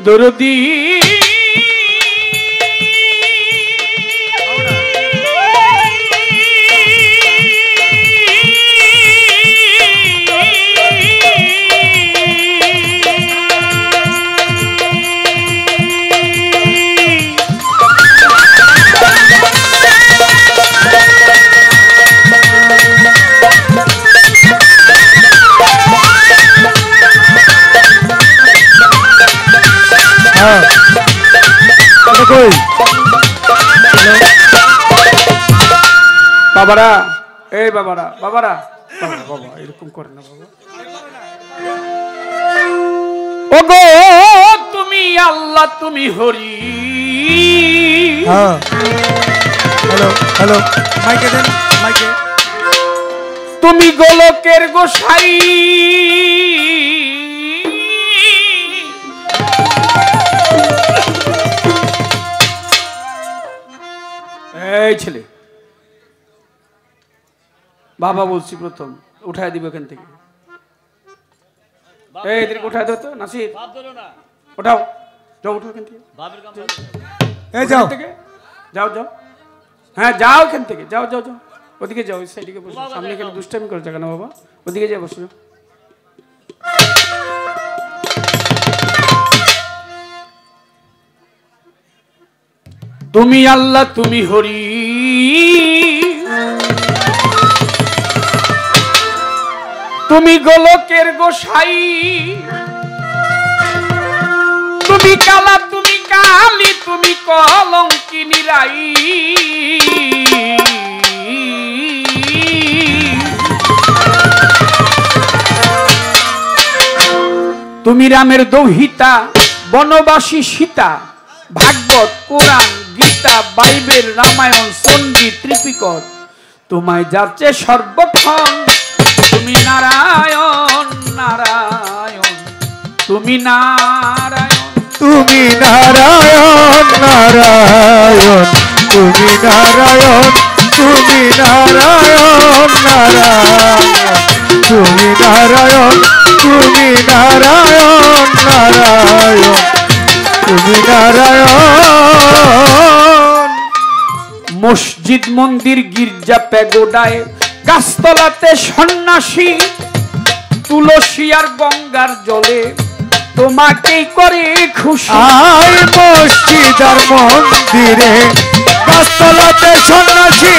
দরদি বাবারা, এই বাবারা, বাবারা, বাবা এরকম করে না বাবা। ওগো তুমি আল্লাহ, তুমি হরি। হ্যালো হ্যালো, মাইকে দেন, মাইকে। তুমি গোলকের গোসাই, এই ছেলে বাবা বলছি প্রথম উঠায় দিব এখান থেকে। এই এদেরকে উঠায় দাও তো নাসির, উঠাও, যাও উঠাও এখান থেকে। এই যাও থেকে যাও যাও, হ্যাঁ যাও এখান থেকে, যাও যাও যাও, ওদিকে যাও, ওই সাইডে বসো। সামনে এখানে দুষ্টামি করে জায়গা না বাবা, ওদিকে যাও বসো। তুমি আল্লাহ, তুমি হরি। তুমি গোলকের গোসাই, তুমি কালা, তুমি কালী, তুমি কলঙ্কিনী রাই। তুমি রামের দৌহিতা, বনবাসী সীতা, ভাগবত, কোরআন, গীতা, বাইবেল, রামায়ণ, চণ্ডী, ত্রিপিটক তোমায় যাচ্ছে সর্বক্ষণ। তুমি নারায়ণ, নারায়ণ, তুমি নারায়ণ, তুমি নারায়ণ, নারায়ণ, তুমি নারায়ণ, তুমি নারায়ণ, নারায়ণ, তুমি নারায়ণ, তুমি নারায়ণ, নারায়ণ, তুমি নারায়ণ। মসজিদ, মন্দির, গির্জা, প্যাগোডায়, গাছতলাতে সন্ন্যাসী, তুলসী আর গঙ্গার জলে তোমাকেই করে খুশি। আয় মসজিদ আর মন্দিরে, গাছতলাতে সন্ন্যাসী,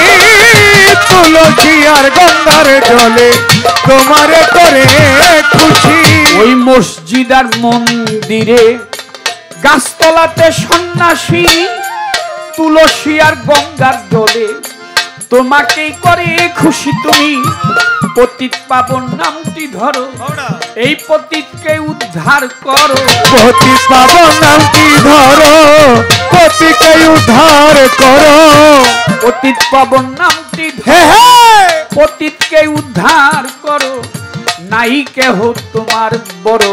তুলসী আর গঙ্গার জলে তোমারে করে খুশি। ওই মসজিদ আর মন্দিরে, গাছতলাতে সন্ন্যাসী, তুলসী আর গঙ্গার জলে তোমাকেই করে খুশি। তুমি পতিত পাবন নামটি ধরো, এই পতিতকে উদ্ধার করো। পতিত পাবন নামটি ধরো, পতিতকে উদ্ধার করো। পতিত পাবন নামটি ধরো, পতিতকে উদ্ধার করো। নাই কেহ তোমার বড়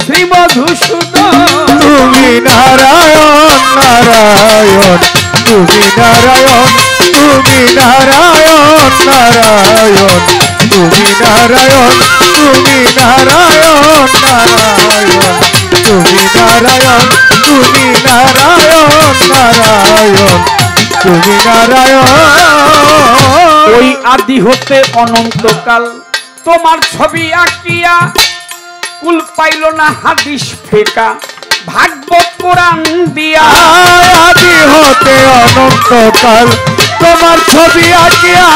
শ্রী মধুসূদন। তুমি নারায়ণ, নারায়ণ, তুমি নারায়ণ, তুমি নারায়ণ, নারায়ণ, তুমি নারায়ণ, তুমি নারায়ণ, নারায়ণ, তুমি নারায়ণ, তুমি নারায়ণ, নারায়ণ, তুমি নারায়ণ। ওই আদি হতে অনন্তকাল তোমার ছবি আঁকিয়া, কুল পাইল না হাদিস ফেকা, ভাগবত কোরআন দিয়া। আদি হতে অনন্তকাল তোমার ছবি আঁকিয়া,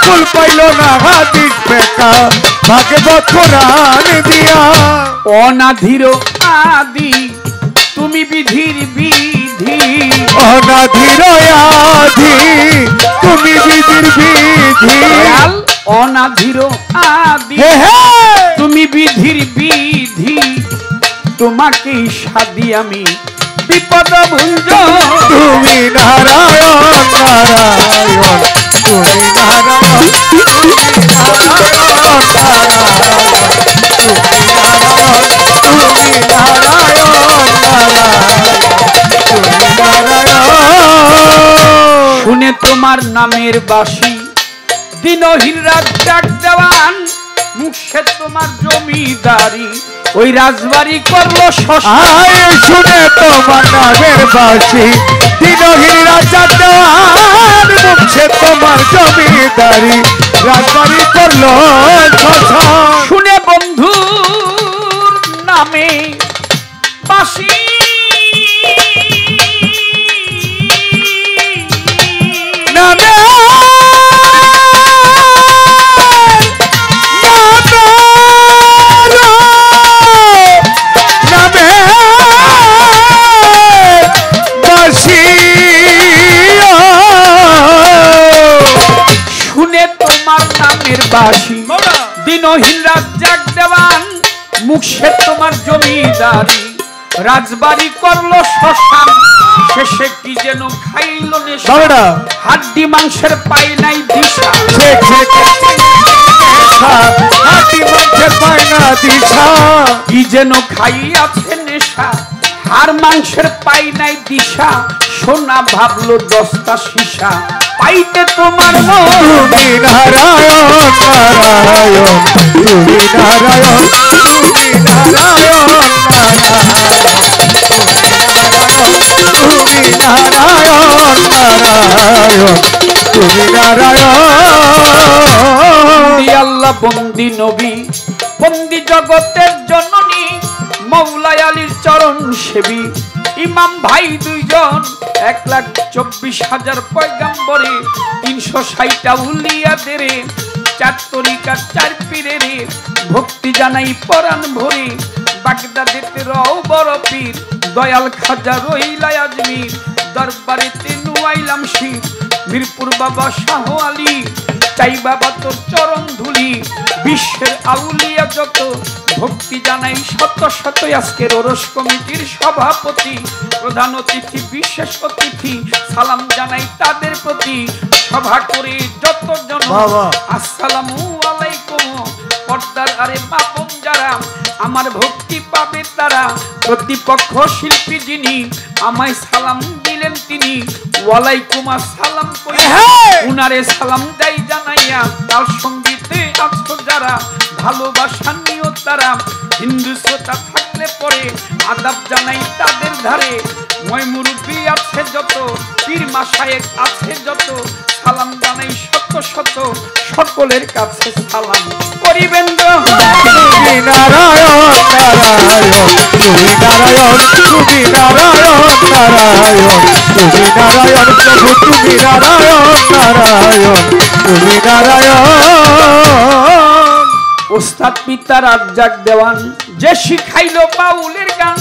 কুল পাইল না হাদিস ফেকা, ভাগবত কোরআন দিয়া। অনাধির আদি তুমি বিধির বিধি, অনাধির আদি তুমি বিধির বিধি। অনাধির আদি তুমি বিধির বিধি, তোমাকেই সাদি আমি বিপদ ভুঞ্জ। তুমি নারায়ণ, নারায়ণ, তুমি নারায়ণ, তুমি নারায়ণ, তুমি নারায়ণ, তুমি নারায়ণ, তুমি নারায়ণ। শুনে তোমার নামের বাসি, দিনহীন রাত ডাক দেওয়ান, মুখে তোমার জমিদারি ওই রাজবাড়ি করলো আয় শুনে তোমার নামের বাসি দিনহীন রাজা দেওয়ান মুখে তোমার জমিদারি রাজবাড়ি করলো শ্মশান শুনে বন্ধুর নামে বাসি নামে বাসি দিনহীন রাজ্জাক দেওয়ান মুখে তোমার জমিদারি রাজবাড়ি করলো শ্মশান শেষে কি যেন খাইল নেশা হাড্ডি মাংসের পাই নাই দিশা হাড্ডি মাংসের পাই না দিশা কি যেন খাইয়াছে নেশা হার মাংসের পাই নাই দিশা সোনা ভাবলো 10টা সীসা পাইতে তোমার তুমি নারায়ণ নারায়ণ তুমি নারায়ণ তুমি নারায়ণ তুমি নারায়ণ নারায়ণ তুমি নারায়ণ আল্লাহ বন্দি নবী বন্দি জগতের জননী মৌলাই আলীর চরণ সেবী ইমাম ভাই 2 জন 1,24,000 পয়গম্বরে 360টা উলিয়াদের 4 তরিকার 4 পীরের ভক্তি জানাই পরাণ ভরে বাগদাদেতে রও বড় পীর দয়াল খাজা রইলা আজমির দরবারেতে নুয়াইলাম শির মিরপুর বাবা শাহ আলী চাই বাবা তোর চরণ ধুলি বিশ্বের আউলিয়া যত ভক্তি জানাই শত শত আজকের ওরস কমিটির সভাপতি প্রধান অতিথি বিশেষ অতিথি সালাম জানাই তাদের প্রতি সভা করে যত জন আসসালামু আলাইকুম পর্দার আরে বাপন যারা আমার ভক্তি পাবে তারা প্রতিপক্ষ শিল্পী যিনি আমায় সালাম দিলেন তিনি ওয়ালাইকুম আসসালাম কই উনারে সালাম দেই জানাইয়া তার সঙ্গীতে আছো যারা ভালোবাসা নিও তারা হিন্দু শ্রোতা থাকলে পরে আদাব জানাই তাদের ধারে ময় মুরব্বী আছে যত পীর মাশায়েখ আছে যত সালাম জানাই শত শত সকলের কাছে সালাম করিবেন তুমি নারায়ণ নারায়ণ তুমি নারায়ণ তুমি নারায়ণ নারায়ণ তুমি নারায়ণ প্রভু তুমি নারায়ণ নারায়ণ তুমি নারায়ণ ওস্তাদ পিতা রাজ্জাক দেওয়ান যে শিখাইলো বাউলের গান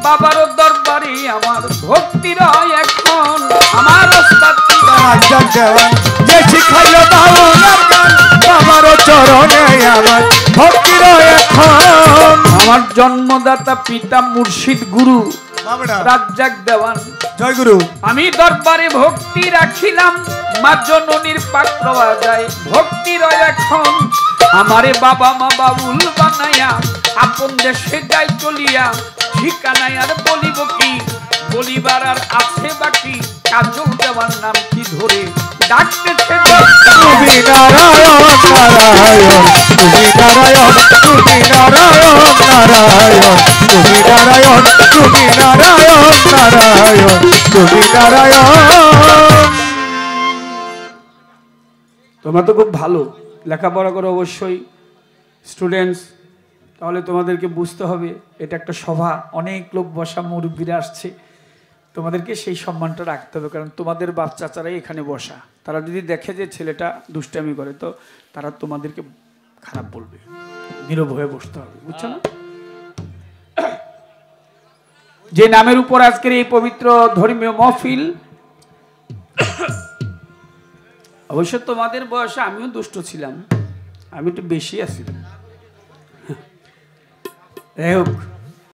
বাবার দরবারে আমার ভক্তি রয় এখন আমার ওস্তাদ পিতা রাজ্জাক দেওয়ান যে শিখাইলো বাউলের গান বাবার চরণে আমার ভক্তি রয় এখন আমার জন্মদাতা পিতা মুর্শিদ গুরু রাজ্জাক দেওয়ান জয় গুরু আমি দরবারে ভক্তি রাখিলাম মা জননীর পাকড়া যায় ভক্তি রয় এখন আমারে বাবা মা বাউল বানায়া আপন দেশে যাই চলিয়া ঠিকানায় আর বলিব কি বলিবার আর আছে বাকি কাজল দেওয়ার নাম কি ধরে ডাকতেছে তুমি নারায়ণ নারায়ণ তুমি নারায়ণ তুমি নারায়ণ নারায়ণ তুমি নারায়ণ তুমি নারায়ণ নারায়ণ তুমি নারায়ণ তোমরা তো খুব ভালো লেখাপড়া করে অবশ্যই স্টুডেন্টস তাহলে তোমাদেরকে বুঝতে হবে এটা একটা সভা অনেক লোক বসা মুরব্বীরা আসছে তোমাদেরকে সেই সম্মানটা রাখতে হবে কারণ তোমাদের বাপ চাচারাই এখানে বসা তারা যদি দেখে যে ছেলেটা দুষ্টামি করে তো তারা তোমাদেরকে খারাপ বলবে নীরব হয়ে বসতে হবে বুঝছো না যে নামের উপর আজকের এই পবিত্র ধর্মীয় মহফিল অবশ্য তোমাদের বয়সে আমিও দুষ্ট ছিলাম আমি একটু বেশি আছিলাম যাই হোক